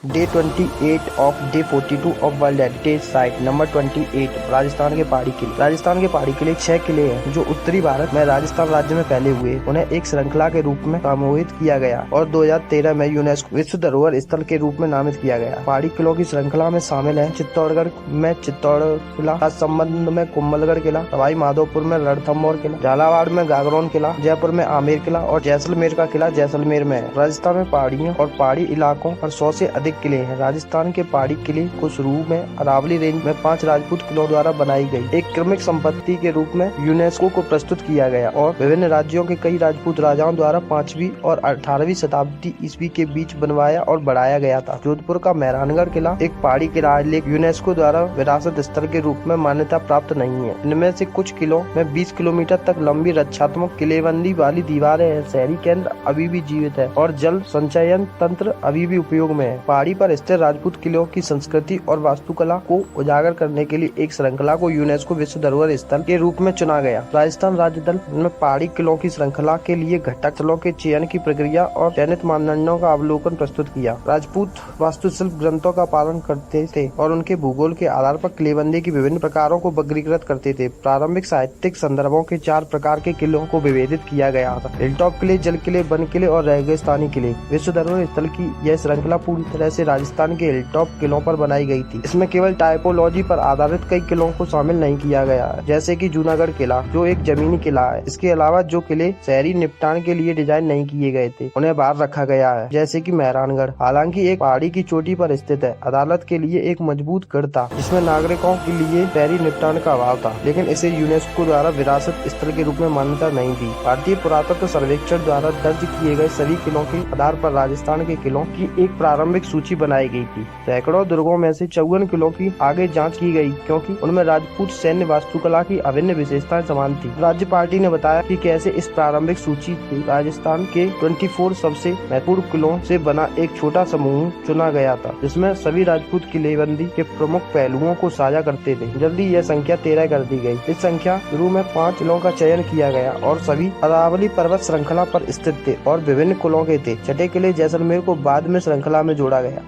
Day 28 of day 42 of world heritage site number 28 Rajasthan के पहाड़ी किले। राजस्थान के पहाड़ी किले 6 किले हैं जो उत्तरी भारत में राजस्थान राज्य में फैले हुए। उन्हें एक श्रृंखला के रूप में समूहित किया गया और 2013 में यूनेस्को विश्व धरोहर स्थल के रूप में नामित किया गया। पहाड़ी किलों की श्रृंखला में शामिल है चित्तौड़गढ़ में चित्तौड़ किला, राजसमंद में कुंभलगढ़ किला, सवाई माधोपुर में रणथंभौर किला, झालावाड़ में गागरोन किला, जयपुर में आमेर किला और जैसलमेर का किला जैसलमेर में है। राजस्थान में पहाड़ियों और पहाड़ी इलाकों पर 100 से अधिक किले हैं। राजस्थान के पहाड़ी किले को शुरू में अरावली रेंज में 5 राजपूत किलों द्वारा बनाई गई एक क्रमिक संपत्ति के रूप में यूनेस्को को प्रस्तुत किया गया और विभिन्न राज्यों के कई राजपूत राजाओं द्वारा 5वीं और 18वीं शताब्दी ईस्वी के बीच बनवाया और बढ़ाया गया था। जोधपुर का मेहरानगढ़ किला एक पहाड़ी किला है, लेकिन यूनेस्को द्वारा विरासत स्थल के रूप में मान्यता प्राप्त नहीं है। इनमें से कुछ किलों में 20 किलोमीटर तक लंबी रक्षात्मक किलेबंदी वाली दीवारें हैं। शहरी केंद्र अभी भी जीवित है और जल संचयन तंत्र अभी भी उपयोग में है। पहाड़ी पर स्थित राजपूत किलों की संस्कृति और वास्तुकला को उजागर करने के लिए एक श्रृंखला को यूनेस्को विश्व धरोहर स्थल के रूप में चुना गया। राजस्थान राज्य दल ने पहाड़ी किलों की श्रृंखला के लिए घटक स्थलों के चयन की प्रक्रिया और चयनित मानदंडों का अवलोकन प्रस्तुत किया। राजपूत वास्तुशिल्प ग्रंथों का पालन करते थे और उनके भूगोल के आधार पर किलेबंदी की विभिन्न प्रकारों को वर्गीकृत करते थे। प्रारंभिक साहित्यिक संदर्भों के 4 प्रकार के किलों को विभेदित किया गया था: हिलटॉप किले, जल किले, वन किले और रेगिस्तानी किले। विश्व धरोहर स्थल की यह श्रृंखला पूरी तरह से राजस्थान के हिलटॉप किलों पर बनाई गई थी। इसमें केवल टाइपोलॉजी पर आधारित कई किलों को शामिल नहीं किया गया है, जैसे कि जूनागढ़ किला जो एक जमीनी किला है। इसके अलावा जो किले शहरी निपटान के लिए डिजाइन नहीं किए गए थे उन्हें बाहर रखा गया है, जैसे कि मेहरानगढ़। हालांकि एक पहाड़ी की चोटी पर स्थित है। अदालत के लिए एक मजबूत गढ़ था जिसमें नागरिकों के लिए शहरी निपटान का अभाव था, लेकिन इसे यूनेस्को द्वारा विरासत स्थल के रूप में मान्यता नहीं दी। भारतीय पुरातत्व सर्वेक्षण द्वारा दर्ज किए गए सभी किलों के आधार पर राजस्थान के किलों की एक प्रारंभिक सूची बनाई गई थी। सैकड़ों दुर्गों में से 54 किलों की आगे जांच की गई क्योंकि उनमें राजपूत सैन्य वास्तुकला की अभिन्न विशेषताएं समान थी। राज्य पार्टी ने बताया कि कैसे इस प्रारंभिक सूची से राजस्थान के 24 सबसे महत्वपूर्ण किलों से बना एक छोटा समूह चुना गया था, जिसमें सभी राजपूत किलेबंदी के प्रमुख पहलुओं को साझा करते थे। जल्दी यह संख्या 13 कर दी गई। इस संख्या शुरू में 5 किलों का चयन किया गया और सभी अरावली पर्वत श्रृंखला पर स्थित थे और विभिन्न कुलों के थे। छठे किले जैसलमेर को बाद में श्रृंखला में जोड़ा गया।